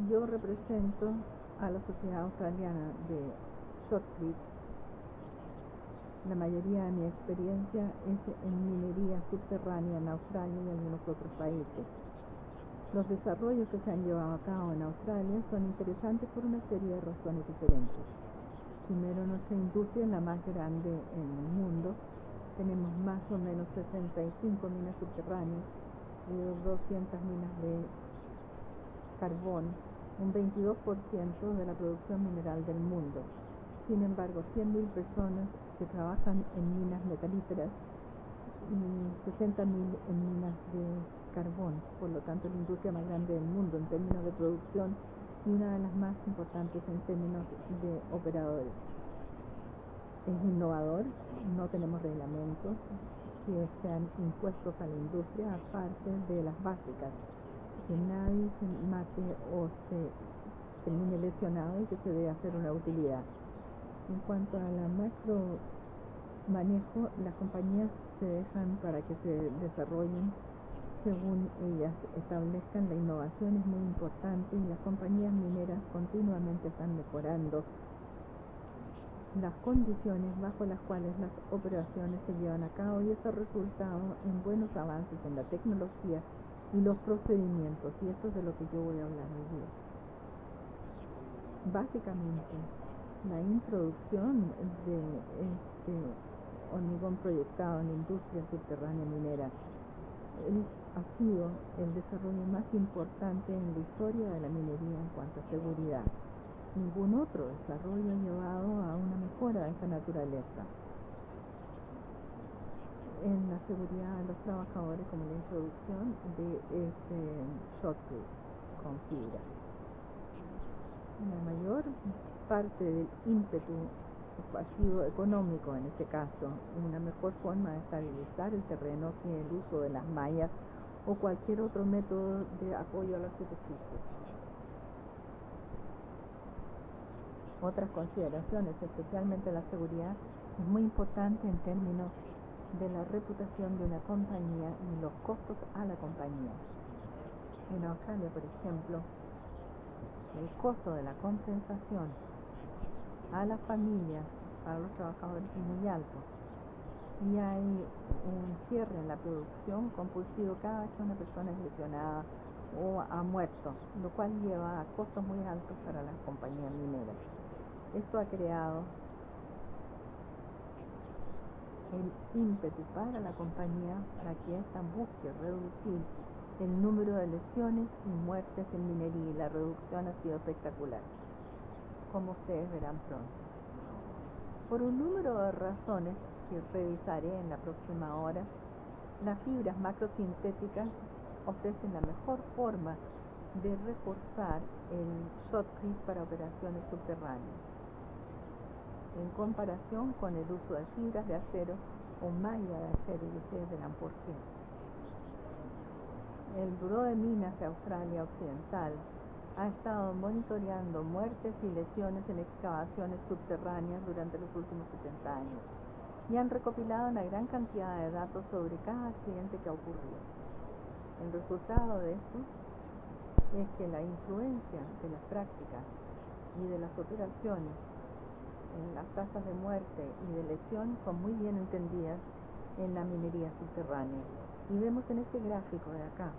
Yo represento a la Sociedad Australiana de Shotcrete. La mayoría de mi experiencia es en minería subterránea en Australia y algunos otros países. Los desarrollos que se han llevado a cabo en Australia son interesantes por una serie de razones diferentes. Primero, nuestra industria es la más grande en el mundo. Tenemos más o menos 65 minas subterráneas y 200 minas de carbón, un 22% de la producción mineral del mundo. Sin embargo, 100.000 personas que trabajan en minas metalíferas y 60.000 en minas de carbón. Por lo tanto, es la industria más grande del mundo en términos de producción y una de las más importantes en términos de operadores. Es innovador, no tenemos reglamentos que sean impuestos a la industria aparte de las básicas, que nadie se mate o se termine lesionado y que se debe hacer una utilidad. En cuanto a la macro manejo, las compañías se dejan para que se desarrollen según ellas establezcan. La innovación es muy importante y las compañías mineras continuamente están mejorando las condiciones bajo las cuales las operaciones se llevan a cabo, y esto ha resultado en buenos avances en la tecnología y los procedimientos, y esto es de lo que yo voy a hablar hoy día. Básicamente, la introducción de este hormigón proyectado en la industria subterránea minera ha sido el desarrollo más importante en la historia de la minería en cuanto a seguridad. Ningún otro desarrollo ha llevado a una mejora de esta naturaleza en la seguridad de los trabajadores, como la introducción de este shotcrete con fibra. La mayor parte del ímpetu ha sido económico en este caso, una mejor forma de estabilizar el terreno que el uso de las mallas o cualquier otro método de apoyo a la superficie. Otras consideraciones, especialmente la seguridad, es muy importante en términos de la reputación de una compañía y los costos a la compañía. En Australia, por ejemplo, el costo de la compensación a las familias, para los trabajadores, es muy alto, y hay un cierre en la producción compulsivo cada vez que una persona es lesionada o ha muerto, lo cual lleva a costos muy altos para las compañías mineras. Esto ha creado el ímpetu para la compañía para que ésta busque reducir el número de lesiones y muertes en minería, y la reducción ha sido espectacular, como ustedes verán pronto. Por un número de razones que revisaré en la próxima hora, las fibras macrosintéticas ofrecen la mejor forma de reforzar el shotcrete para operaciones subterráneas, en comparación con el uso de fibras de acero o malla de acero, y ustedes verán por qué. El Buró de Minas de Australia Occidental ha estado monitoreando muertes y lesiones en excavaciones subterráneas durante los últimos 70 años y han recopilado una gran cantidad de datos sobre cada accidente que ha ocurrido. El resultado de esto es que la influencia de las prácticas y de las operaciones en las tasas de muerte y de lesión son muy bien entendidas en la minería subterránea, y vemos en este gráfico de acá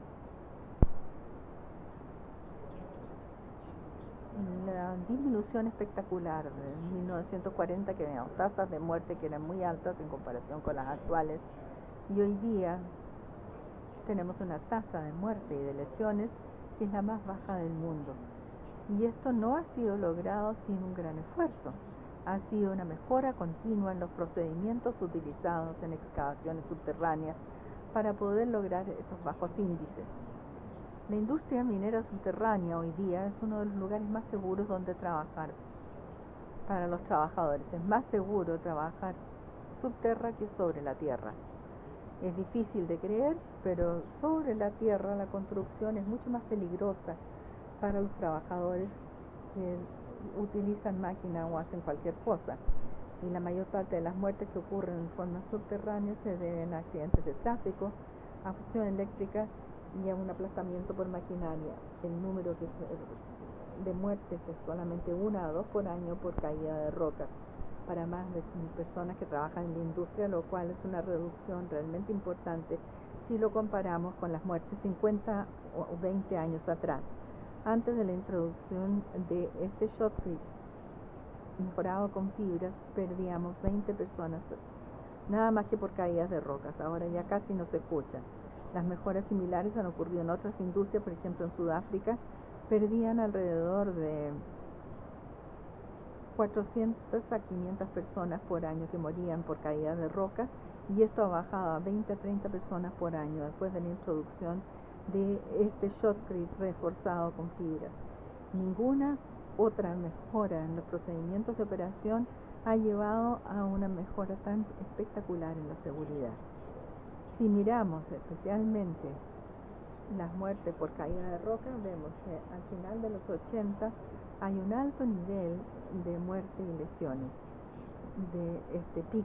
la disminución espectacular de 1940, que veamos tasas de muerte que eran muy altas en comparación con las actuales, y hoy día tenemos una tasa de muerte y de lesiones que es la más baja del mundo, y esto no ha sido logrado sin un gran esfuerzo. Ha sido una mejora continua en los procedimientos utilizados en excavaciones subterráneas para poder lograr estos bajos índices. La industria minera subterránea hoy día es uno de los lugares más seguros donde trabajar para los trabajadores. Es más seguro trabajar subterra que sobre la tierra. Es difícil de creer, pero sobre la tierra la construcción es mucho más peligrosa para los trabajadores que utilizan máquina o hacen cualquier cosa. Y la mayor parte de las muertes que ocurren en forma subterránea se deben a accidentes de tráfico, a fusión eléctrica y a un aplastamiento por maquinaria. El número de muertes es solamente 1 a 2 por año por caída de rocas para más de 100 personas que trabajan en la industria, lo cual es una reducción realmente importante si lo comparamos con las muertes 50 o 20 años atrás. Antes de la introducción de este shotcrete mejorado con fibras, perdíamos 20 personas nada más que por caídas de rocas. Ahora ya casi no se escuchan. Las mejoras similares han ocurrido en otras industrias, por ejemplo en Sudáfrica perdían alrededor de 400 a 500 personas por año que morían por caídas de rocas, y esto ha bajado a 20 a 30 personas por año después de la introducción de este shotcrete reforzado con fibras. Ninguna otra mejora en los procedimientos de operación ha llevado a una mejora tan espectacular en la seguridad. Si miramos especialmente las muertes por caída de roca, vemos que al final de los 80 hay un alto nivel de muerte y lesiones de este pic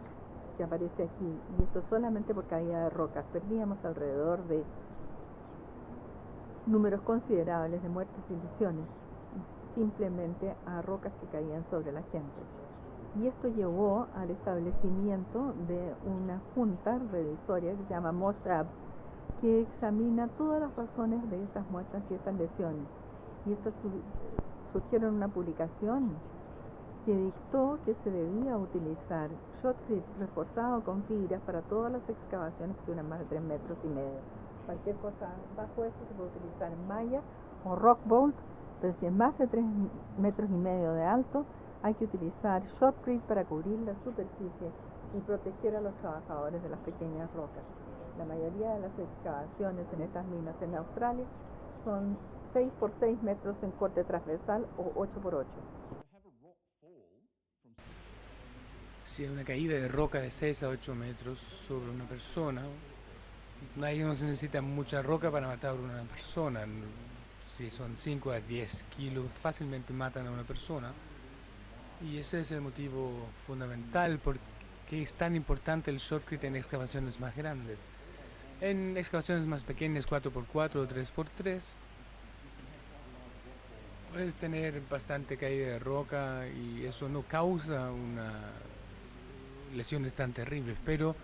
que aparece aquí, y esto solamente por caída de rocas. Perdíamos alrededor de números considerables de muertes y lesiones simplemente a rocas que caían sobre la gente, y esto llevó al establecimiento de una junta revisoria que se llama Mossad, que examina todas las razones de estas muertes y estas lesiones, y estas surgieron una publicación que dictó que se debía utilizar shotcrete reforzado con fibras para todas las excavaciones que duran más de 3,5 metros. Cualquier cosa bajo eso se puede utilizar malla o rock bolt, pero si es más de 3,5 metros de alto, hay que utilizar shotcrete para cubrir la superficie y proteger a los trabajadores de las pequeñas rocas. La mayoría de las excavaciones en estas minas en Australia son 6 por 6 metros en corte transversal o 8 por 8. Si hay una caída de roca de 6 a 8 metros sobre una persona, ahí no se necesita mucha roca para matar a una persona. Si son 5 a 10 kilos, fácilmente matan a una persona. Y ese es el motivo fundamental por qué es tan importante el shotcrete en excavaciones más grandes. En excavaciones más pequeñas, 4x4 o 3x3, puedes tener bastante caída de roca y eso no causa lesiones tan terribles, pero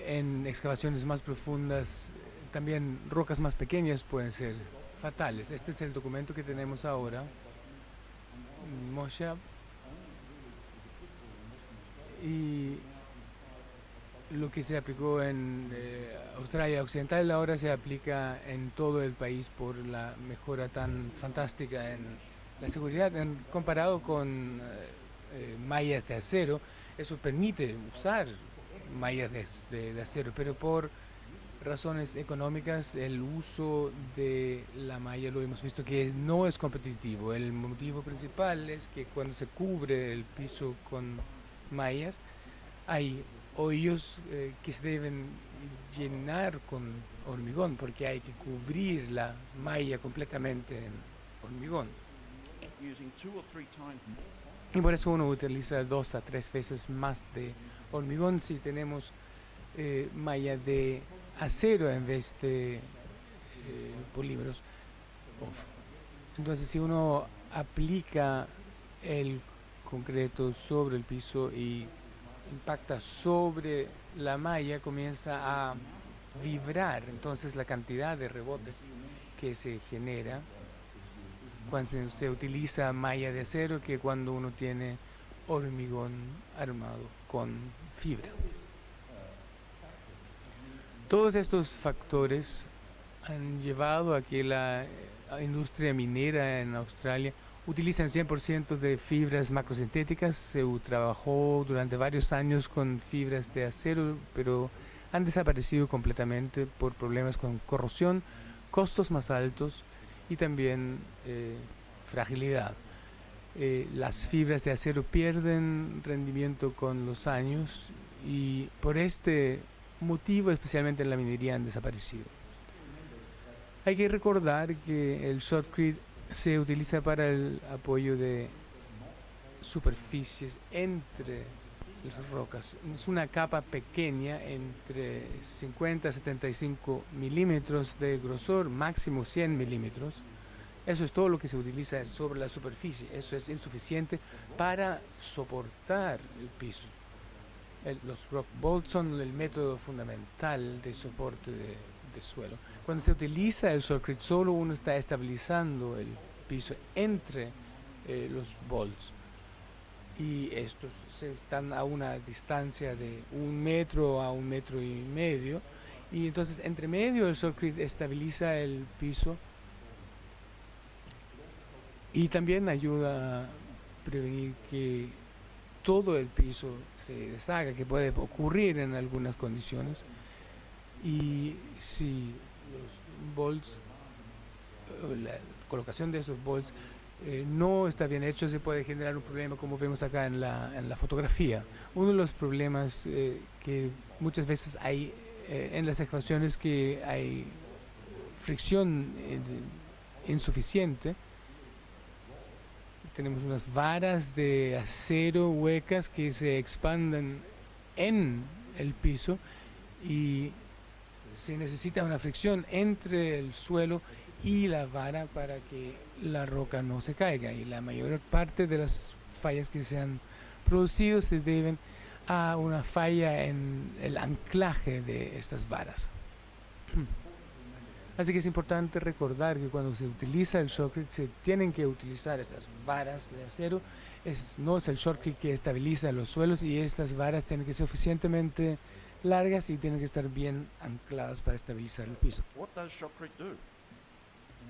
en excavaciones más profundas también rocas más pequeñas pueden ser fatales. Este es el documento que tenemos ahora, Mossad, y lo que se aplicó en Australia Occidental ahora se aplica en todo el país por la mejora tan fantástica en la seguridad comparado con mallas de acero. Eso permite usar mallas de acero, pero por razones económicas el uso de la malla lo hemos visto que no es competitivo. El motivo principal es que cuando se cubre el piso con mallas hay hoyos que se deben llenar con hormigón porque hay que cubrir la malla completamente en hormigón. Y por eso uno utiliza 2 a 3 veces más de hormigón si tenemos malla de acero en vez de polímeros. Entonces si uno aplica el concreto sobre el piso y impacta sobre la malla, comienza a vibrar. Entonces la cantidad de rebote que se genera cuando se utiliza malla de acero que cuando uno tiene hormigón armado con fibra. Todos estos factores han llevado a que la industria minera en Australia utilizan 100% de fibras macrosintéticas. Se trabajó durante varios años con fibras de acero, pero han desaparecido completamente por problemas con corrosión, costos más altos y también fragilidad. Las fibras de acero pierden rendimiento con los años y por este motivo, especialmente en la minería, han desaparecido. Hay que recordar que el shotcrete se utiliza para el apoyo de superficies entre las rocas. Es una capa pequeña, entre 50 a 75 milímetros de grosor, máximo 100 milímetros. Eso es todo lo que se utiliza sobre la superficie. Eso es insuficiente para soportar el piso. Los rock bolts son el método fundamental de soporte de suelo. Cuando se utiliza el shotcrete, solo uno está estabilizando el piso entre los bolts. Y estos están a una distancia de 1 metro a 1,5 metros. Y entonces, entre medio, el shotcrete estabiliza el piso y también ayuda a prevenir que todo el piso se deshaga, que puede ocurrir en algunas condiciones. Y si los bolts, la colocación de esos bolts no está bien hecho, se puede generar un problema, como vemos acá en la fotografía. Uno de los problemas que muchas veces hay en las excavaciones, que hay fricción insuficiente. Tenemos unas varas de acero huecas que se expanden en el piso y se necesita una fricción entre el suelo y la vara para que la roca no se caiga. Y la mayor parte de las fallas que se han producido se deben a una falla en el anclaje de estas varas. Así que es importante recordar que cuando se utiliza el shotcrete se tienen que utilizar estas varas de acero. No es el shotcrete que estabiliza los suelos, y estas varas tienen que ser suficientemente largas y tienen que estar bien ancladas para estabilizar el piso.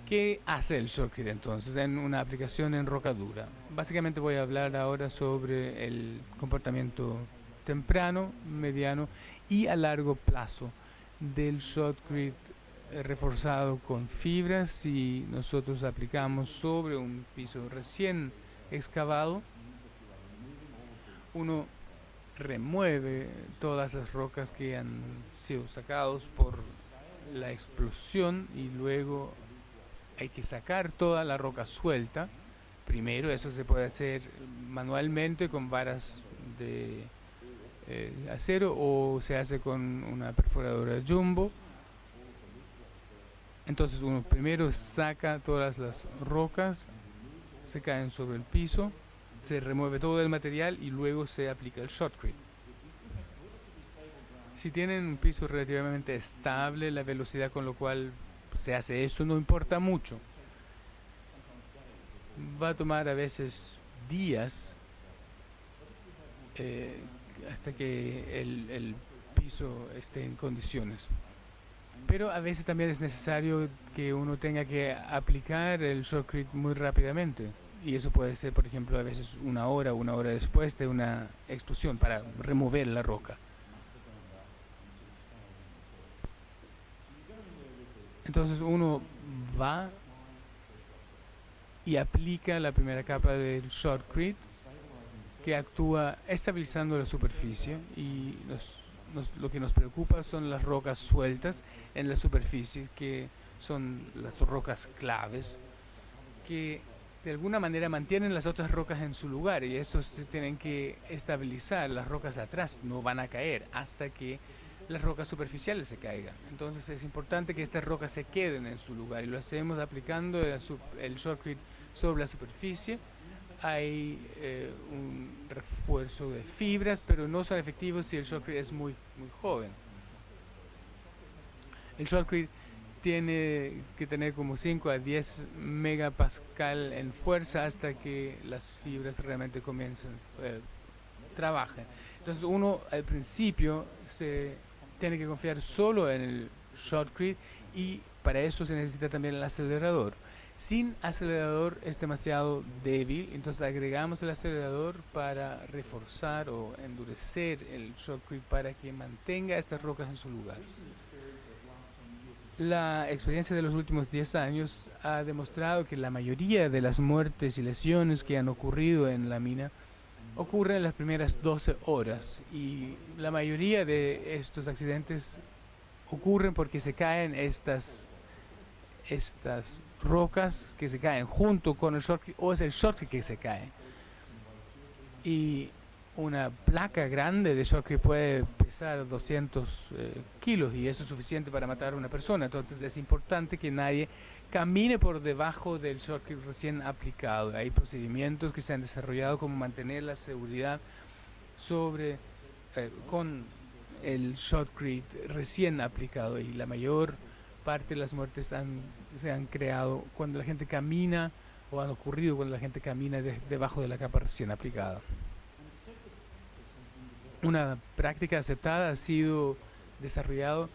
¿Qué hace el shotcrete entonces en una aplicación en roca dura? Básicamente voy a hablar ahora sobre el comportamiento temprano, mediano y a largo plazo del shotcrete reforzado con fibras. Si nosotros aplicamos sobre un piso recién excavado, uno remueve todas las rocas que han sido sacados por la explosión, y luego hay que sacar toda la roca suelta. Primero, eso se puede hacer manualmente con varas de acero, o se hace con una perforadora jumbo. Entonces uno primero saca todas las rocas, se caen sobre el piso, se remueve todo el material y luego se aplica el shotcrete. Si tienen un piso relativamente estable, la velocidad con la cual se hace eso no importa mucho. Va a tomar a veces días hasta que el piso esté en condiciones. Pero a veces también es necesario que uno tenga que aplicar el shotcrete muy rápidamente. Y eso puede ser, por ejemplo, a veces una hora después de una explosión, para remover la roca. Entonces uno va y aplica la primera capa del shotcrete, que actúa estabilizando la superficie, y lo que nos preocupa son las rocas sueltas en la superficie, que son las rocas claves, que de alguna manera mantienen las otras rocas en su lugar, y estos se tienen que estabilizar. Las rocas atrás no van a caer hasta que las rocas superficiales se caigan. Entonces es importante que estas rocas se queden en su lugar, y lo hacemos aplicando el shotcrete sobre la superficie. Hay un refuerzo de fibras, pero no son efectivos si el shotcrete es muy joven. El shotcrete tiene que tener como 5 a 10 megapascal en fuerza hasta que las fibras realmente comiencen, trabajen. Entonces uno al principio se tiene que confiar solo en el shotcrete, y para eso se necesita también el acelerador. Sin acelerador es demasiado débil, entonces agregamos el acelerador para reforzar o endurecer el shotcrete para que mantenga estas rocas en su lugar. La experiencia de los últimos 10 años ha demostrado que la mayoría de las muertes y lesiones que han ocurrido en la mina ocurren en las primeras 12 horas, y la mayoría de estos accidentes ocurren porque se caen estas rocas, que se caen junto con el shotcrete, o es el shotcrete que se cae. Y una placa grande de shotcrete puede pesar 200 kilos y eso es suficiente para matar a una persona. Entonces es importante que nadie camine por debajo del shotcrete recién aplicado. Hay procedimientos que se han desarrollado como mantener la seguridad sobre con el shotcrete recién aplicado, y la mayor parte de las muertes se han creado cuando la gente camina, o han ocurrido cuando la gente camina debajo de la capa recién aplicada. Una práctica aceptada ha sido desarrollado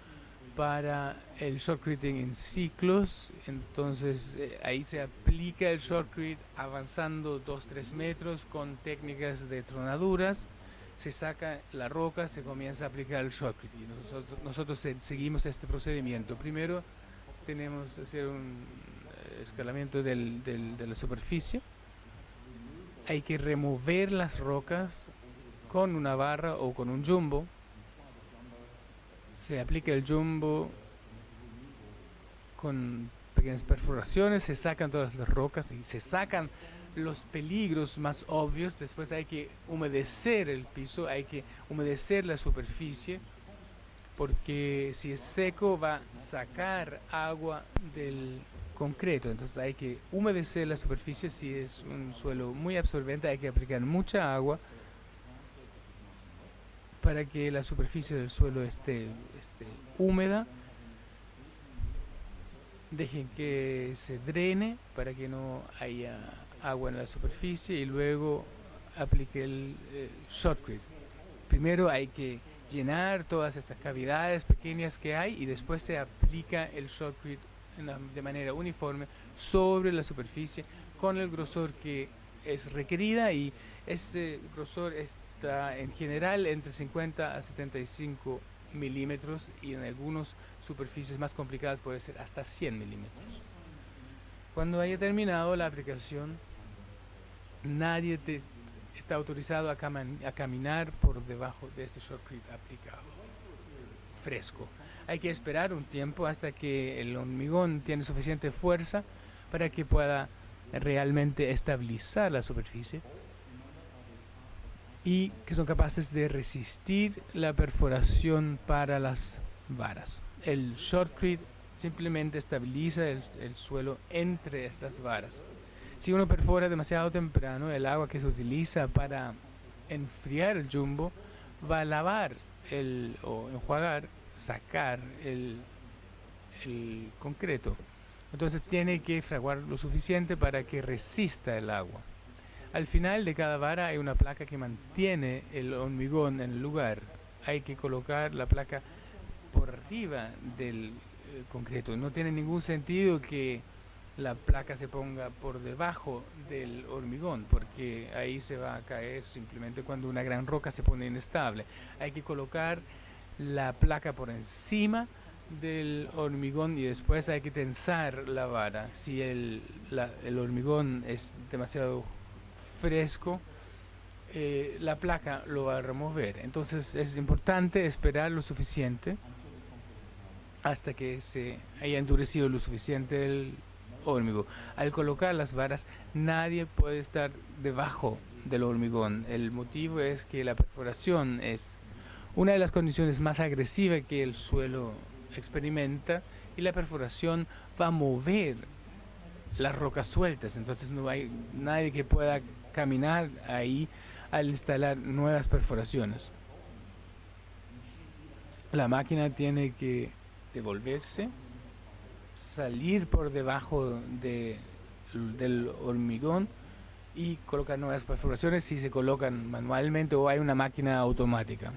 para el shotcrete en ciclos. Entonces ahí se aplica el shotcrete avanzando 2-3 metros con técnicas de tronaduras. Se saca la roca, se comienza a aplicar el shotcrete y nosotros seguimos este procedimiento. Primero tenemos que hacer un escalamiento de la superficie. Hay que remover las rocas con una barra o con un jumbo. Se aplica el jumbo con pequeñas perforaciones, se sacan todas las rocas y se sacan los peligros más obvios. Después hay que humedecer el piso, hay que humedecer la superficie, porque si es seco va a sacar agua del concreto. Entonces hay que humedecer la superficie. Si es un suelo muy absorbente, hay que aplicar mucha agua para que la superficie del suelo esté húmeda. Dejen que se drene para que no haya agua en la superficie y luego aplique el shotcrete. Primero hay que llenar todas estas cavidades pequeñas que hay y después se aplica el shotcrete de manera uniforme sobre la superficie con el grosor que es requerida, y ese grosor está en general entre 50 a 75 milímetros, y en algunas superficies más complicadas puede ser hasta 100 milímetros. Cuando haya terminado la aplicación, nadie está autorizado a caminar por debajo de este shotcrete aplicado fresco. Hay que esperar un tiempo hasta que el hormigón tiene suficiente fuerza para que pueda realmente estabilizar la superficie y que son capaces de resistir la perforación para las varas. El shotcrete simplemente estabiliza el suelo entre estas varas. Si uno perfora demasiado temprano, el agua que se utiliza para enfriar el jumbo va a lavar o enjuagar, sacar el concreto. Entonces tiene que fraguar lo suficiente para que resista el agua. Al final de cada vara hay una placa que mantiene el hormigón en el lugar. Hay que colocar la placa por arriba del concreto. No tiene ningún sentido que la placa se ponga por debajo del hormigón, porque ahí se va a caer simplemente cuando una gran roca se pone inestable. Hay que colocar la placa por encima del hormigón y después hay que tensar la vara. Si el hormigón es demasiado fresco, la placa lo va a remover. Entonces es importante esperar lo suficiente hasta que se haya endurecido lo suficiente el hormigón. Al colocar las varas, nadie puede estar debajo del hormigón. El motivo es que la perforación es una de las condiciones más agresivas que el suelo experimenta, y la perforación va a mover las rocas sueltas. Entonces no hay nadie que pueda caminar ahí al instalar nuevas perforaciones. La máquina tiene que devolverse, salir por debajo del hormigón y colocar nuevas perforaciones si se colocan manualmente o hay una máquina automática.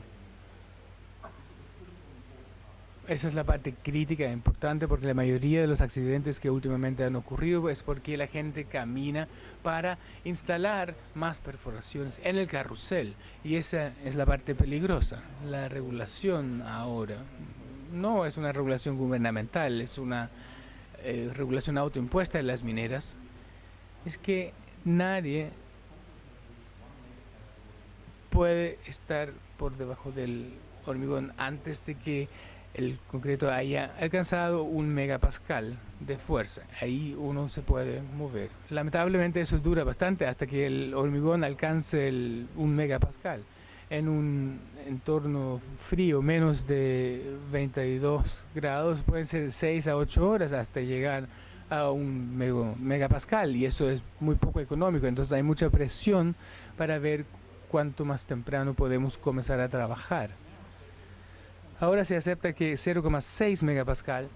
Esa es la parte crítica e importante, porque la mayoría de los accidentes que últimamente han ocurrido es porque la gente camina para instalar más perforaciones en el carrusel, y esa es la parte peligrosa. La regulación ahora no es una regulación gubernamental, es una regulación autoimpuesta de las mineras. Es que nadie puede estar por debajo del hormigón antes de que el concreto haya alcanzado 1 megapascal de fuerza. Ahí uno se puede mover. Lamentablemente eso dura bastante hasta que el hormigón alcance el 1 megapascal. En un entorno frío, menos de 22 grados, pueden ser 6 a 8 horas hasta llegar a 1 megapascal, y eso es muy poco económico. Entonces hay mucha presión para ver cuánto más temprano podemos comenzar a trabajar. Ahora se acepta que 0,6 megapascal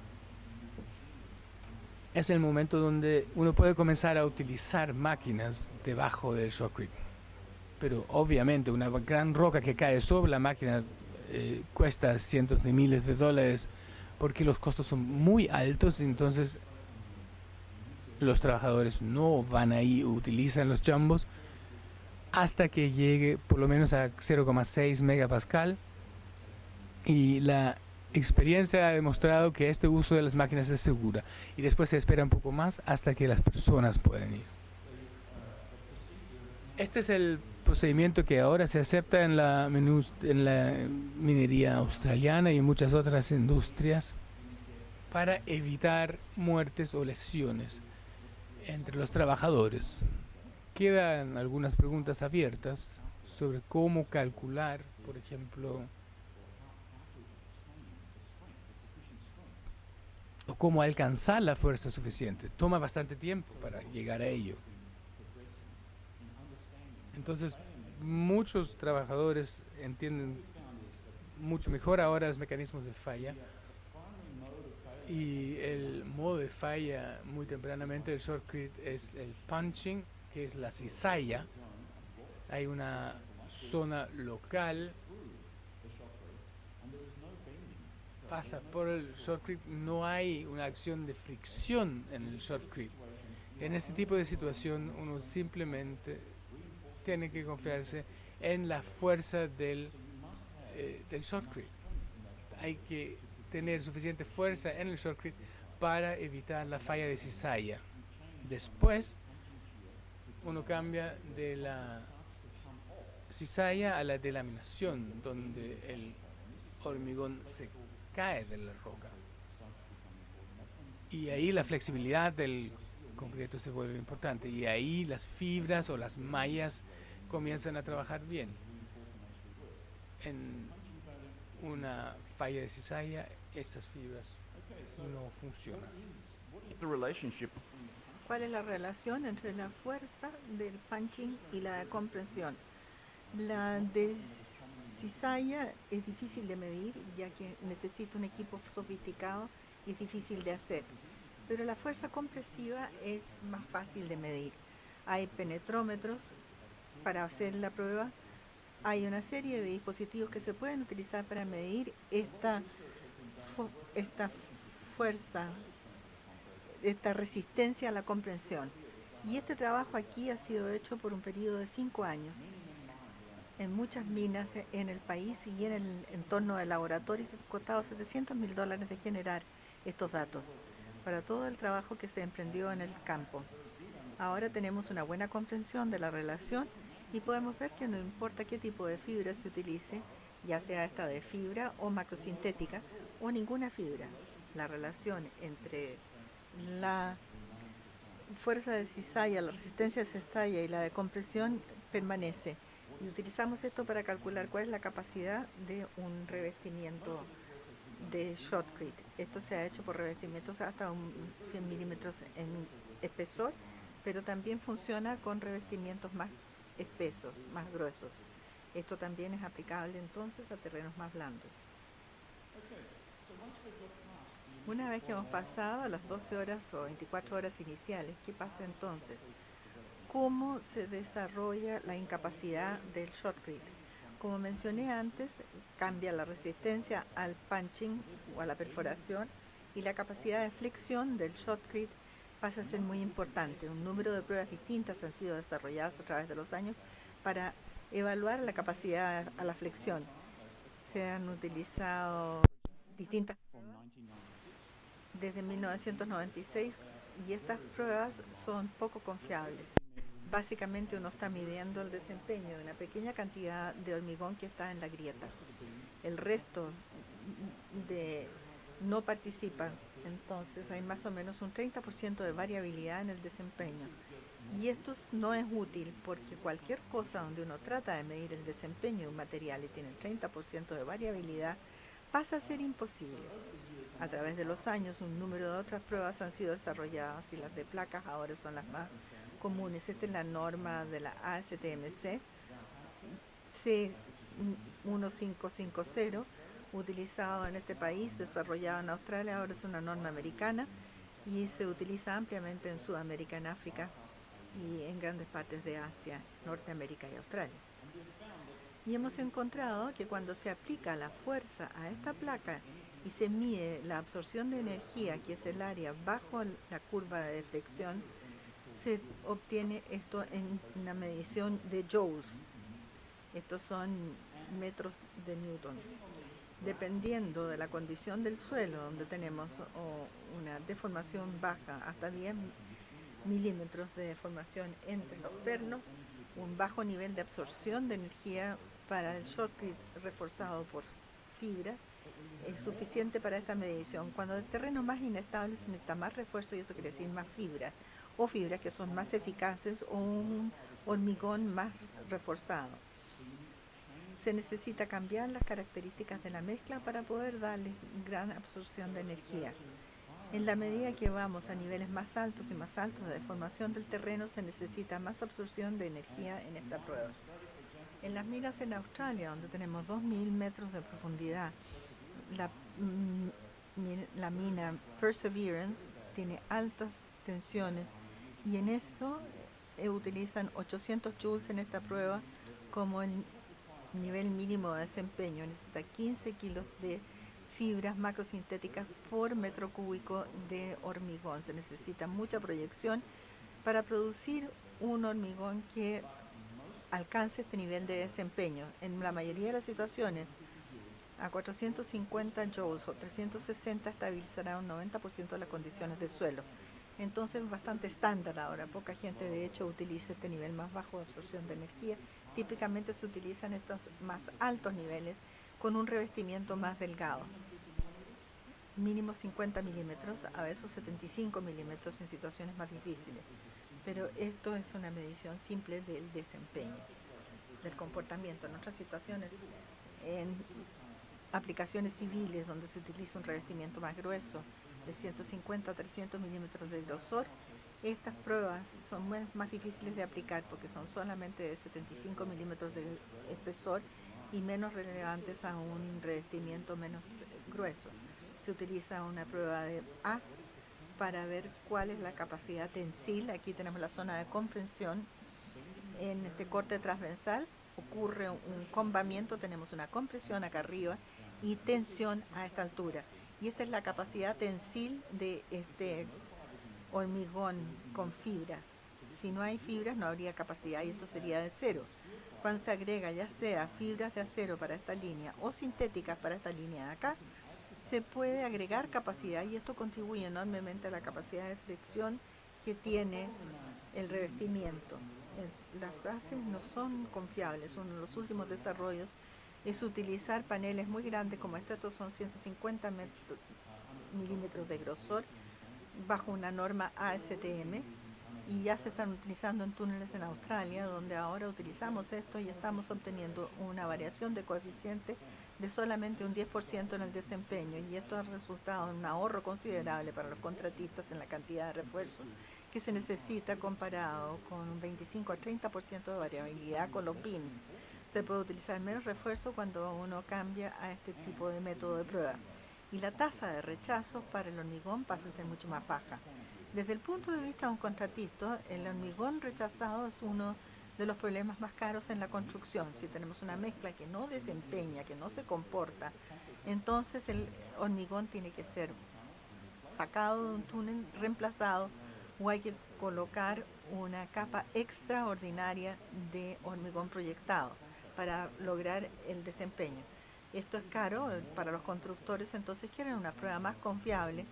es el momento donde uno puede comenzar a utilizar máquinas debajo del shotcrete. Pero obviamente una gran roca que cae sobre la máquina cuesta cientos de miles de dólares porque los costos son muy altos. Entonces los trabajadores no van ahí, utilizan los jumbos hasta que llegue por lo menos a 0,6 megapascal. Y la experiencia ha demostrado que este uso de las máquinas es segura, y después se espera un poco más hasta que las personas pueden ir. Este es el procedimiento que ahora se acepta en la minería australiana y en muchas otras industrias para evitar muertes o lesiones entre los trabajadores. Quedan algunas preguntas abiertas sobre cómo calcular, por ejemplo, o cómo alcanzar la fuerza suficiente. Toma bastante tiempo para llegar a ello. Entonces, muchos trabajadores entienden mucho mejor ahora los mecanismos de falla, y el modo de falla muy tempranamente del shotcrete es el punching, que es la cizalla. Hay una zona local, pasa por el shotcrete, no hay una acción de fricción en el shotcrete. En este tipo de situación uno simplemente tiene que confiarse en la fuerza del shotcrete. Hay que tener suficiente fuerza en el shotcrete para evitar la falla de cizalla. Después uno cambia de la cizalla a la delaminación, donde el hormigón se cae de la roca, y ahí la flexibilidad del concreto se vuelve importante, y ahí las fibras o las mallas comienzan a trabajar bien. En una falla de cizalla, esas fibras no funcionan. ¿Cuál es la relación entre la fuerza del punching y la compresión? La de cizalla es difícil de medir, ya que necesita un equipo sofisticado y es difícil de hacer. Pero la fuerza compresiva es más fácil de medir. Hay penetrómetros para hacer la prueba. Hay una serie de dispositivos que se pueden utilizar para medir esta fuerza, esta resistencia a la compresión. Y este trabajo aquí ha sido hecho por un periodo de 5 años en muchas minas en el país y en el entorno del laboratorio, que ha costado $700.000 de generar estos datos para todo el trabajo que se emprendió en el campo. Ahora tenemos una buena comprensión de la relación y podemos ver que no importa qué tipo de fibra se utilice, ya sea esta de fibra o macrosintética o ninguna fibra, la relación entre la fuerza de cizalla, la resistencia de cizalla y la de compresión permanece. Y utilizamos esto para calcular cuál es la capacidad de un revestimiento de shotcrete. Esto se ha hecho por revestimientos hasta 100 milímetros en espesor, pero también funciona con revestimientos más espesos, más gruesos. Esto también es aplicable entonces a terrenos más blandos. Una vez que hemos pasado a las 12 horas o 24 horas iniciales, ¿qué pasa entonces? ¿Cómo se desarrolla la incapacidad del shotcrete? Como mencioné antes, cambia la resistencia al punching o a la perforación, y la capacidad de flexión del shotcrete pasa a ser muy importante. Un número de pruebas distintas han sido desarrolladas a través de los años para evaluar la capacidad a la flexión. Se han utilizado distintas pruebas desde 1996 y estas pruebas son poco confiables. Básicamente uno está midiendo el desempeño de una pequeña cantidad de hormigón que está en la grieta. El resto no participan. Entonces hay más o menos un 30% de variabilidad en el desempeño. Y esto no es útil porque cualquier cosa donde uno trata de medir el desempeño de un material y tiene el 30% de variabilidad, pasa a ser imposible. A través de los años, un número de otras pruebas han sido desarrolladas y las de placas ahora son las más comunes. Esta es la norma de la ASTMC C1550, utilizado en este país, desarrollado en Australia, ahora es una norma americana y se utiliza ampliamente en Sudamérica, en África y en grandes partes de Asia, Norteamérica y Australia. Y hemos encontrado que cuando se aplica la fuerza a esta placa y se mide la absorción de energía, que es el área bajo la curva de deflexión, se obtiene esto en una medición de joules. Estos son metros de Newton. Dependiendo de la condición del suelo, donde tenemos una deformación baja, hasta 10 milímetros de deformación entre los pernos, un bajo nivel de absorción de energía para el shotcrete reforzado por fibras, es suficiente para esta medición. Cuando el terreno es más inestable se necesita más refuerzo, y esto quiere decir más fibras, o fibras que son más eficaces, o un hormigón más reforzado. Se necesita cambiar las características de la mezcla para poder darle gran absorción de energía. En la medida que vamos a niveles más altos y más altos de deformación del terreno, se necesita más absorción de energía en esta prueba. En las minas en Australia, donde tenemos 2000 metros de profundidad, la mina Perseverance tiene altas tensiones y en eso utilizan 800 joules en esta prueba como el nivel mínimo de desempeño. Necesita 15 kilos de fibras macrosintéticas por metro cúbico de hormigón. Se necesita mucha proyección para producir un hormigón que alcance este nivel de desempeño. En la mayoría de las situaciones, a 450 joules o 360 estabilizará un 90% de las condiciones del suelo. Entonces es bastante estándar ahora. Poca gente de hecho utiliza este nivel más bajo de absorción de energía. Típicamente se utilizan estos más altos niveles con un revestimiento más delgado. Mínimo 50 milímetros, a veces 75 milímetros en situaciones más difíciles. Pero esto es una medición simple del desempeño, del comportamiento. En otras situaciones, en aplicaciones civiles donde se utiliza un revestimiento más grueso, de 150 a 300 milímetros de grosor, estas pruebas son más difíciles de aplicar porque son solamente de 75 milímetros de espesor y menos relevantes a un revestimiento menos grueso. Se utiliza una prueba de haz para ver cuál es la capacidad tensil. Aquí tenemos la zona de comprensión. En este corte transversal ocurre un combamiento, tenemos una compresión acá arriba y tensión a esta altura. Y esta es la capacidad tensil de este hormigón con fibras. Si no hay fibras no habría capacidad y esto sería de cero. Cuando se agrega ya sea fibras de acero para esta línea o sintéticas para esta línea de acá, se puede agregar capacidad y esto contribuye enormemente a la capacidad de flexión que tiene el revestimiento. Las haces no son confiables. Uno de los últimos desarrollos es utilizar paneles muy grandes como estos son 150 milímetros de grosor bajo una norma ASTM y ya se están utilizando en túneles en Australia, donde ahora utilizamos esto y estamos obteniendo una variación de coeficiente de solamente un 10% en el desempeño, y esto ha resultado en un ahorro considerable para los contratistas en la cantidad de refuerzo que se necesita comparado con un 25 a 30% de variabilidad con los beams. Se puede utilizar menos refuerzo cuando uno cambia a este tipo de método de prueba y la tasa de rechazo para el hormigón pasa a ser mucho más baja. Desde el punto de vista de un contratista, el hormigón rechazado es uno de los problemas más caros en la construcción. Si tenemos una mezcla que no desempeña, que no se comporta, entonces el hormigón tiene que ser sacado de un túnel, reemplazado, o hay que colocar una capa extraordinaria de hormigón proyectado para lograr el desempeño. Esto es caro para los constructores, entonces quieren una prueba más confiable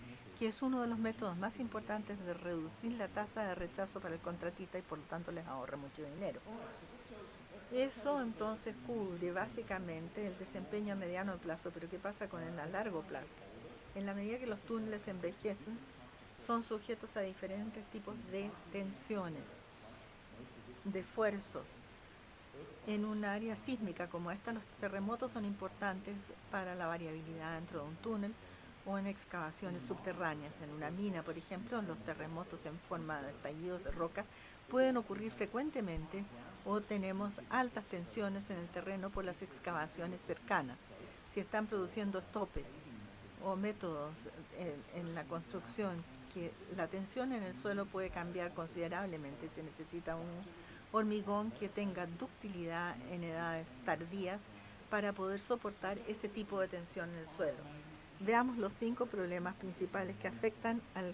que es uno de los métodos más importantes de reducir la tasa de rechazo para el contratista y por lo tanto les ahorra mucho dinero. Eso entonces cubre básicamente el desempeño a mediano plazo, pero ¿qué pasa con el a largo plazo? En la medida que los túneles envejecen, son sujetos a diferentes tipos de tensiones, de esfuerzos. En un área sísmica como esta, los terremotos son importantes para la variabilidad dentro de un túnel o en excavaciones subterráneas. En una mina, por ejemplo, los terremotos en forma de estallidos de roca pueden ocurrir frecuentemente o tenemos altas tensiones en el terreno por las excavaciones cercanas. Si están produciendo estopes o métodos en la construcción que la tensión en el suelo puede cambiar considerablemente, se necesita un hormigón que tenga ductilidad en edades tardías para poder soportar ese tipo de tensión en el suelo. Veamos los 5 problemas principales que afectan al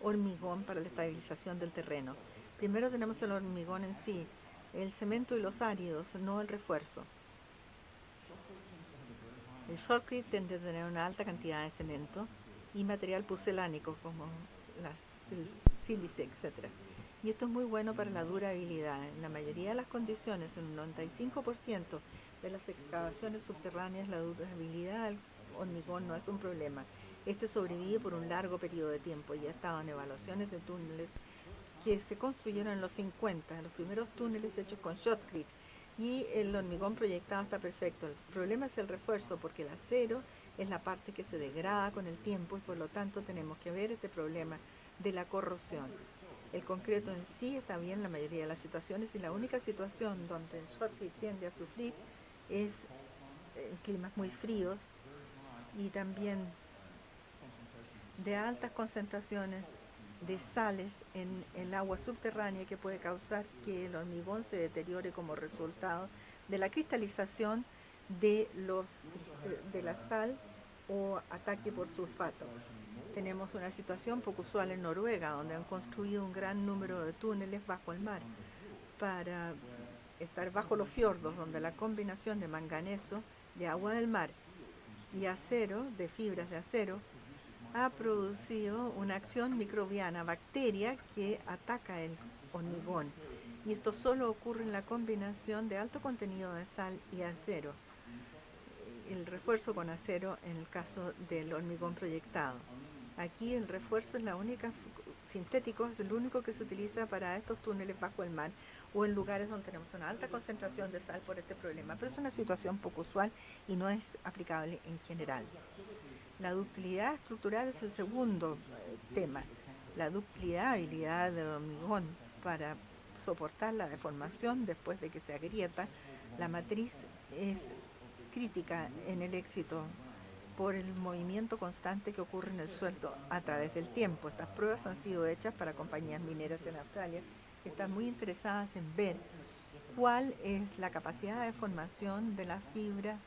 hormigón para la estabilización del terreno. Primero tenemos el hormigón en sí, el cemento y los áridos, no el refuerzo. El shotcrete tiende a tener una alta cantidad de cemento y material pucelánico como el sílice, etc. Y esto es muy bueno para la durabilidad. En la mayoría de las condiciones, en un 95% de las excavaciones subterráneas, la durabilidad del hormigón no es un problema. Este sobrevive por un largo periodo de tiempo y ha estado en evaluaciones de túneles que se construyeron en los 50, los primeros túneles hechos con shotcrete, y el hormigón proyectado está perfecto. El problema es el refuerzo, porque el acero es la parte que se degrada con el tiempo y por lo tanto tenemos que ver este problema de la corrosión. El concreto en sí está bien en la mayoría de las situaciones y la única situación donde el shotcrete tiende a sufrir es en climas muy fríos y también de altas concentraciones de sales en el agua subterránea que puede causar que el hormigón se deteriore como resultado de la cristalización de la sal o ataque por sulfato. Tenemos una situación poco usual en Noruega, donde han construido un gran número de túneles bajo el mar para estar bajo los fiordos, donde la combinación de manganeso, de agua del mar y acero, de fibras de acero, ha producido una acción microbiana, bacteria, que ataca el hormigón. Y esto solo ocurre en la combinación de alto contenido de sal y acero. El refuerzo con acero en el caso del hormigón proyectado. Aquí el refuerzo es la única, sintético es el único que se utiliza para estos túneles bajo el mar o en lugares donde tenemos una alta concentración de sal por este problema, pero es una situación poco usual y no es aplicable en general. La ductilidad estructural es el segundo tema. La ductilidad, habilidad del hormigón para soportar la deformación después de que se agrieta la matriz, es crítica en el éxito por el movimiento constante que ocurre en el suelo a través del tiempo. Estas pruebas han sido hechas para compañías mineras en Australia que están muy interesadas en ver cuál es la capacidad de formación de las fibras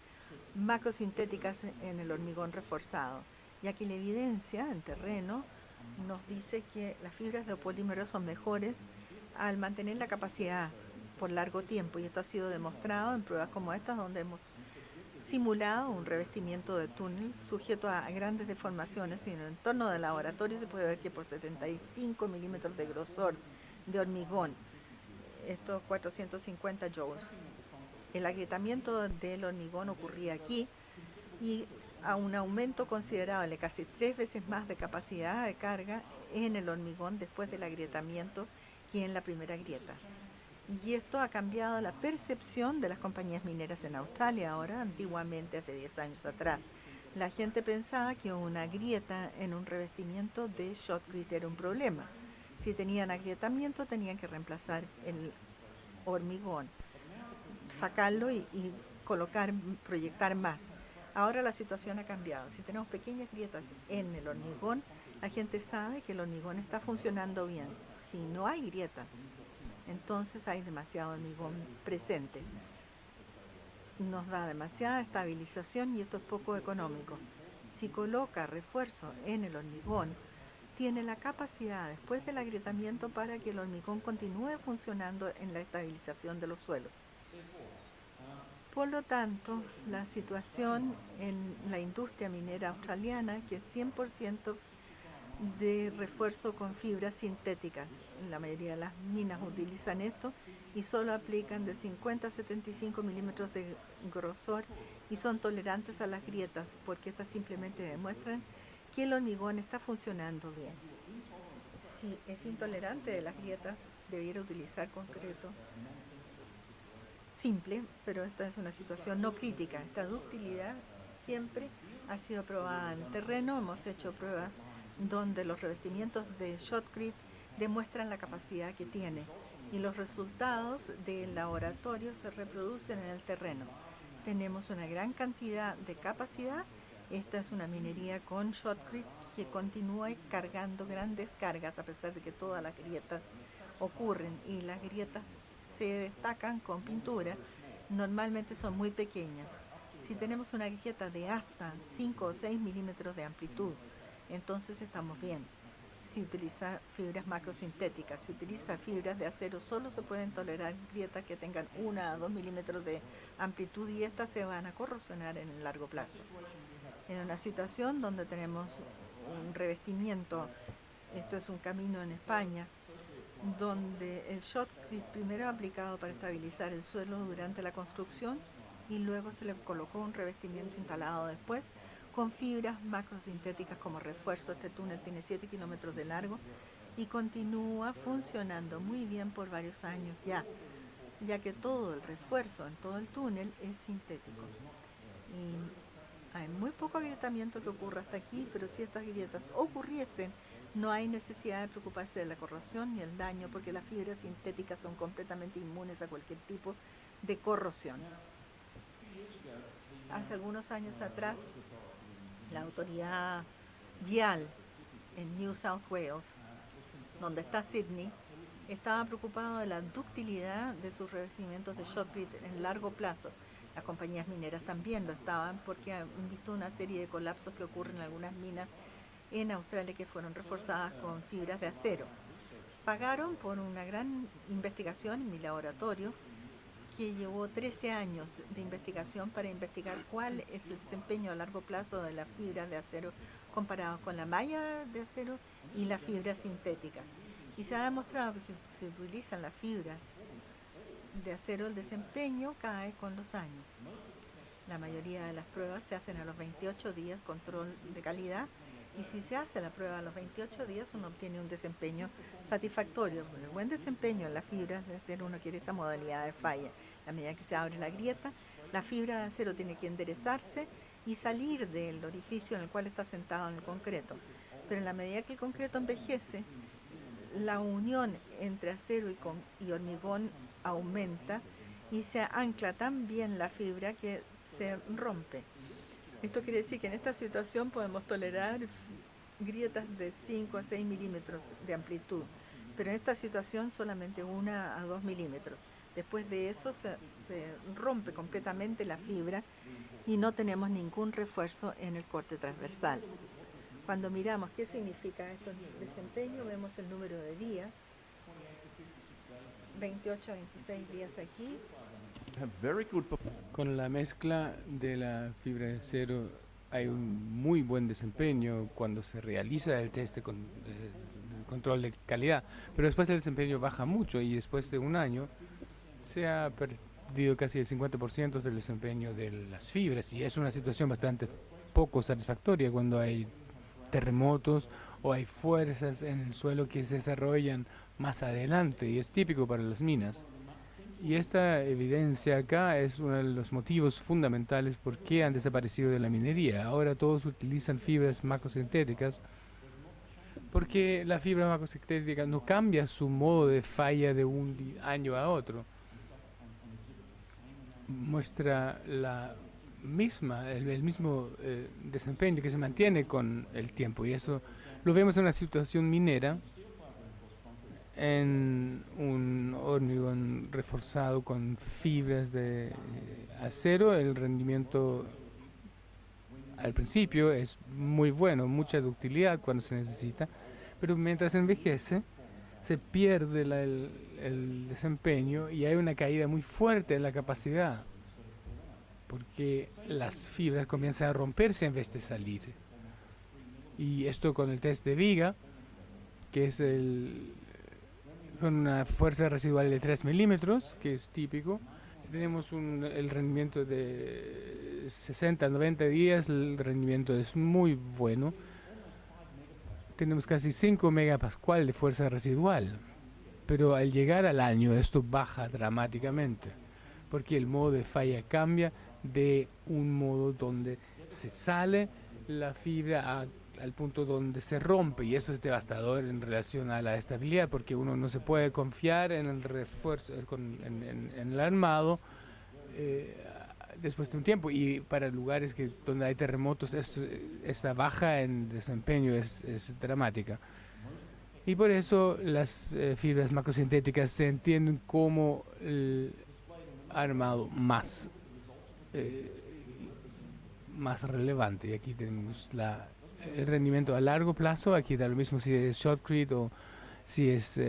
macrosintéticas en el hormigón reforzado, ya que la evidencia en terreno nos dice que las fibras de polímeros son mejores al mantener la capacidad por largo tiempo, y esto ha sido demostrado en pruebas como estas, donde hemos simulado un revestimiento de túnel sujeto a grandes deformaciones, y en el entorno del laboratorio se puede ver que por 75 milímetros de grosor de hormigón, estos 450 joules, el agrietamiento del hormigón ocurría aquí y a un aumento considerable, casi 3 veces más de capacidad de carga en el hormigón después del agrietamiento que en la primera grieta. Y esto ha cambiado la percepción de las compañías mineras en Australia ahora. Antiguamente, hace 10 años atrás, la gente pensaba que una grieta en un revestimiento de shotcrete era un problema. Si tenían agrietamiento, tenían que reemplazar el hormigón, sacarlo y colocar, proyectar más. Ahora la situación ha cambiado. Si tenemos pequeñas grietas en el hormigón, la gente sabe que el hormigón está funcionando bien. Si no hay grietas, entonces hay demasiado hormigón presente. Nos da demasiada estabilización y esto es poco económico. Si coloca refuerzo en el hormigón, tiene la capacidad después del agrietamiento para que el hormigón continúe funcionando en la estabilización de los suelos. Por lo tanto, la situación en la industria minera australiana, que es 100% de refuerzo con fibras sintéticas. La mayoría de las minas utilizan esto y solo aplican de 50 a 75 milímetros de grosor y son tolerantes a las grietas porque estas simplemente demuestran que el hormigón está funcionando bien. Si es intolerante de las grietas, debiera utilizar concreto simple, pero esta es una situación no crítica. Esta ductilidad siempre ha sido probada en el terreno. Hemos hecho pruebas donde los revestimientos de Shotcrete demuestran la capacidad que tiene y los resultados del laboratorio se reproducen en el terreno. Tenemos una gran cantidad de capacidad. Esta es una minería con Shotcrete que continúa cargando grandes cargas a pesar de que todas las grietas ocurren y las grietas se destacan con pintura. Normalmente son muy pequeñas. Si tenemos una grieta de hasta 5 o 6 milímetros de amplitud, entonces estamos bien. Si utiliza fibras macrosintéticas, si utiliza fibras de acero, solo se pueden tolerar grietas que tengan 1 a 2 milímetros de amplitud y estas se van a corrosionar en el largo plazo. En una situación donde tenemos un revestimiento, esto es un camino en España, donde el Shotcrete primero aplicado para estabilizar el suelo durante la construcción y luego se le colocó un revestimiento instalado después con fibras macrosintéticas como refuerzo. Este túnel tiene 7 kilómetros de largo y continúa funcionando muy bien por varios años ya que todo el refuerzo en todo el túnel es sintético. Y hay muy poco agrietamiento que ocurra hasta aquí, pero si estas grietas ocurriesen, no hay necesidad de preocuparse de la corrosión ni el daño, porque las fibras sintéticas son completamente inmunes a cualquier tipo de corrosión. Hace algunos años atrás, la autoridad vial en New South Wales, donde está Sydney, estaba preocupado de la ductilidad de sus revestimientos de Shotcrete en largo plazo. Las compañías mineras también lo estaban porque han visto una serie de colapsos que ocurren en algunas minas en Australia que fueron reforzadas con fibras de acero. Pagaron por una gran investigación en mi laboratorio que llevó 13 años de investigación para investigar cuál es el desempeño a largo plazo de las fibras de acero comparado con la malla de acero y las fibras sintéticas. Y se ha demostrado que si se utilizan las fibras de acero, el desempeño cae con los años. La mayoría de las pruebas se hacen a los 28 días, control de calidad, y si se hace la prueba a los 28 días uno obtiene un desempeño satisfactorio. Con el buen desempeño en las fibras de acero uno quiere esta modalidad de falla. A medida que se abre la grieta, la fibra de acero tiene que enderezarse y salir del orificio en el cual está sentado en el concreto. Pero en la medida que el concreto envejece, la unión entre acero y hormigón aumenta y se ancla tan bien la fibra que se rompe. Esto quiere decir que en esta situación podemos tolerar grietas de 5 a 6 milímetros de amplitud, pero en esta situación solamente 1 a 2 milímetros. Después de eso se rompe completamente la fibra y no tenemos ningún refuerzo en el corte transversal. Cuando miramos qué significa esto en desempeño, vemos el número de días, 28 a 26 días aquí. Con la mezcla de la fibra de acero hay un muy buen desempeño cuando se realiza el test de control de calidad, pero después el desempeño baja mucho y después de un año se ha perdido casi el 50% del desempeño de las fibras y es una situación bastante poco satisfactoria cuando hay terremotos o hay fuerzas en el suelo que se desarrollan más adelante y es típico para las minas. Y esta evidencia acá es uno de los motivos fundamentales por qué han desaparecido de la minería. Ahora todos utilizan fibras macrosintéticas porque la fibra macrosintética no cambia su modo de falla de un año a otro. Muestra el mismo desempeño que se mantiene con el tiempo y eso lo vemos en una situación minera en un hormigón reforzado con fibras de acero. El rendimiento al principio es muy bueno, mucha ductilidad cuando se necesita, pero mientras envejece se pierde el desempeño y hay una caída muy fuerte en la capacidad porque las fibras comienzan a romperse en vez de salir. Y esto con el test de viga, que es con una fuerza residual de 3 milímetros, que es típico. Si tenemos el rendimiento de 60-90 días, el rendimiento es muy bueno. Tenemos casi 5 megapascual de fuerza residual, pero al llegar al año esto baja dramáticamente, porque el modo de falla cambia de un modo donde se sale la fibra al punto donde se rompe, y eso es devastador en relación a la estabilidad, porque uno no se puede confiar en el refuerzo, en el armado eh, después de un tiempo. Y para lugares donde hay terremotos, esta baja en desempeño es dramática. Y por eso las fibras macrosintéticas se entienden como el armado eh, más relevante. Y aquí tenemos el rendimiento a largo plazo. Aquí da lo mismo si es shotcrete o si es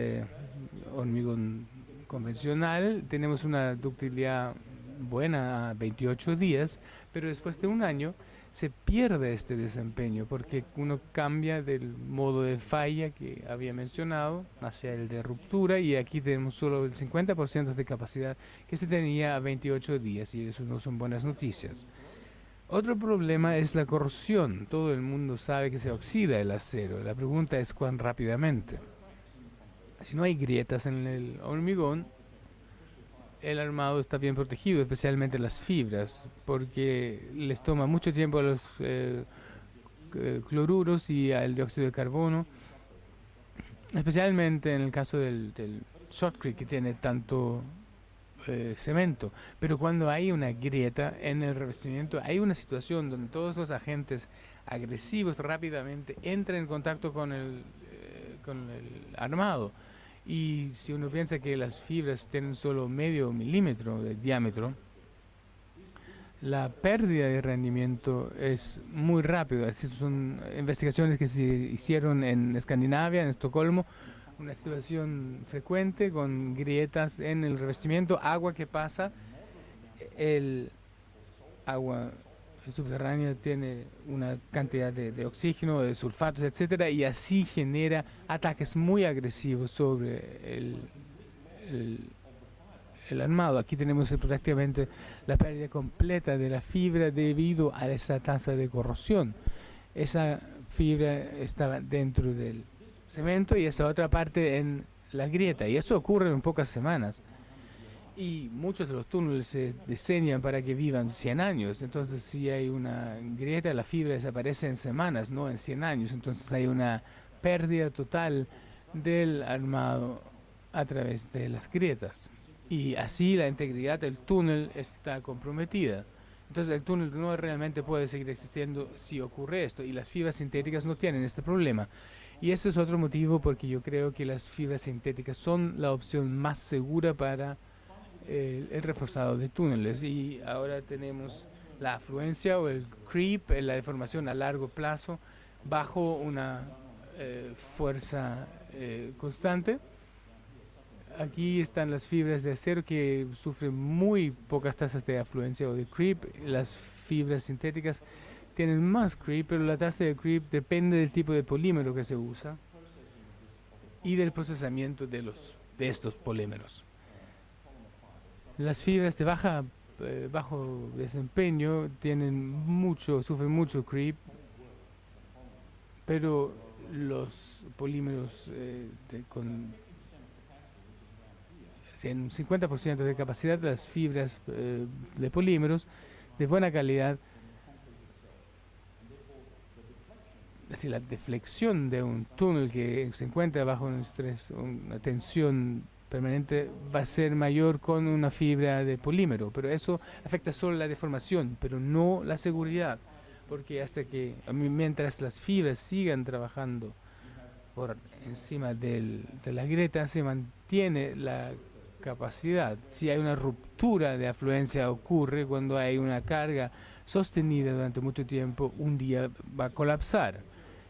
hormigón convencional. Tenemos una ductilidad buena a 28 días, pero después de un año se pierde este desempeño porque uno cambia del modo de falla que había mencionado hacia el de ruptura, y aquí tenemos solo el 50% de capacidad que se tenía a 28 días, y eso no son buenas noticias. Otro problema es la corrosión. Todo el mundo sabe que se oxida el acero. La pregunta es cuán rápidamente. Si no hay grietas en el hormigón, el armado está bien protegido, especialmente las fibras, porque les toma mucho tiempo a los cloruros y al dióxido de carbono, especialmente en el caso del shotcrete, que tiene tanto cemento. Pero cuando hay una grieta en el revestimiento, hay una situación donde todos los agentes agresivos rápidamente entran en contacto con el armado. Y si uno piensa que las fibras tienen solo medio milímetro de diámetro, la pérdida de rendimiento es muy rápida. Son investigaciones que se hicieron en Escandinavia, en Estocolmo, una situación frecuente con grietas en el revestimiento, agua que pasa, el agua subterránea tiene una cantidad de oxígeno, de sulfatos, etcétera, y así genera ataques muy agresivos sobre el armado. Aquí tenemos prácticamente la pérdida completa de la fibra debido a esa tasa de corrosión. Esa fibra estaba dentro del cemento y esa otra parte en la grieta, y eso ocurre en pocas semanas. Y muchos de los túneles se diseñan para que vivan 100 años. Entonces, si hay una grieta, la fibra desaparece en semanas, no en 100 años. Entonces, hay una pérdida total del armado a través de las grietas. Y así la integridad del túnel está comprometida. Entonces, el túnel no realmente puede seguir existiendo si ocurre esto. Y las fibras sintéticas no tienen este problema. Y esto es otro motivo porque yo creo que las fibras sintéticas son la opción más segura para el reforzado de túneles. Y ahora tenemos la afluencia o el creep, la deformación a largo plazo bajo una fuerza constante. Aquí están las fibras de acero que sufren muy pocas tasas de afluencia o de creep. Las fibras sintéticas tienen más creep, pero la tasa de creep depende del tipo de polímero que se usa y del procesamiento de estos polímeros. Las fibras de bajo desempeño sufren mucho creep, pero los polímeros con un 50% de capacidad, las fibras de polímeros de buena calidad, así la deflexión de un túnel que se encuentra bajo un estrés, una tensión permanente, va a ser mayor con una fibra de polímero, pero eso afecta solo la deformación, pero no la seguridad, porque mientras las fibras sigan trabajando por encima de la grieta, se mantiene la capacidad. Si hay una ruptura de afluencia, ocurre cuando hay una carga sostenida durante mucho tiempo, un día va a colapsar.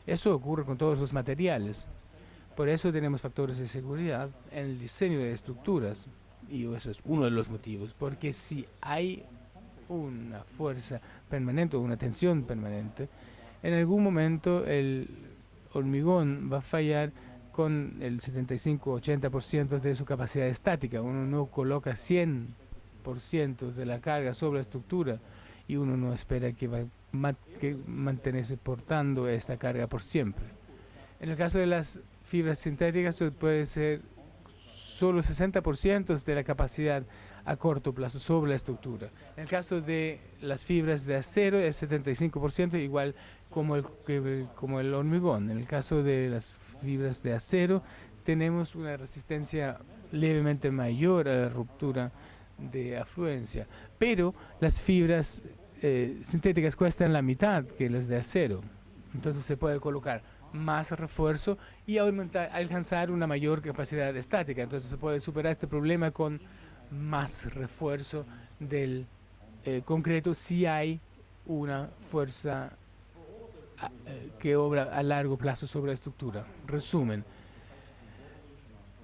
Eso ocurre con todos los materiales. Por eso tenemos factores de seguridad en el diseño de estructuras, y eso es uno de los motivos, porque si hay una fuerza permanente o una tensión permanente, en algún momento el hormigón va a fallar con el 75-80% de su capacidad estática. Uno no coloca 100% de la carga sobre la estructura y uno no espera que va a mantenerse portando esta carga por siempre. En el caso de las fibras sintéticas puede ser solo 60% de la capacidad a corto plazo sobre la estructura. En el caso de las fibras de acero es 75%, igual como el hormigón. En el caso de las fibras de acero tenemos una resistencia levemente mayor a la ruptura de afluencia, pero las fibras sintéticas cuestan la mitad que las de acero. Entonces se puede colocar más refuerzo y alcanzar una mayor capacidad estática. Entonces se puede superar este problema con más refuerzo del concreto si hay una fuerza que obra a largo plazo sobre la estructura. Resumen,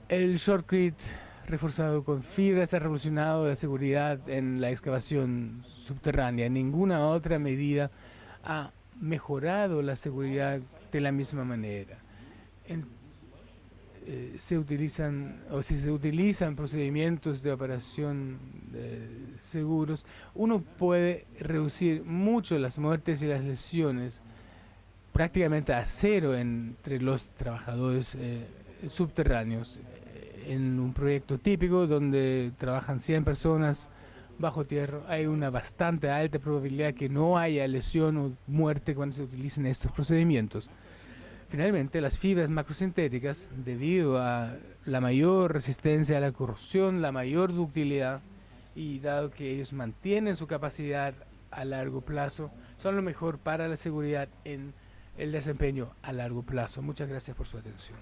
el shotcrete reforzado con fibras ha revolucionado la seguridad en la excavación subterránea. Ninguna otra medida ha mejorado la seguridad de la misma manera. Si se utilizan procedimientos de operación seguros, uno puede reducir mucho las muertes y las lesiones, prácticamente a cero entre los trabajadores subterráneos. En un proyecto típico donde trabajan 100 personas bajo tierra, hay una bastante alta probabilidad que no haya lesión o muerte cuando se utilicen estos procedimientos. Finalmente, las fibras macrosintéticas, debido a la mayor resistencia a la corrosión, la mayor ductilidad, y dado que ellos mantienen su capacidad a largo plazo, son lo mejor para la seguridad en el desempeño a largo plazo. Muchas gracias por su atención.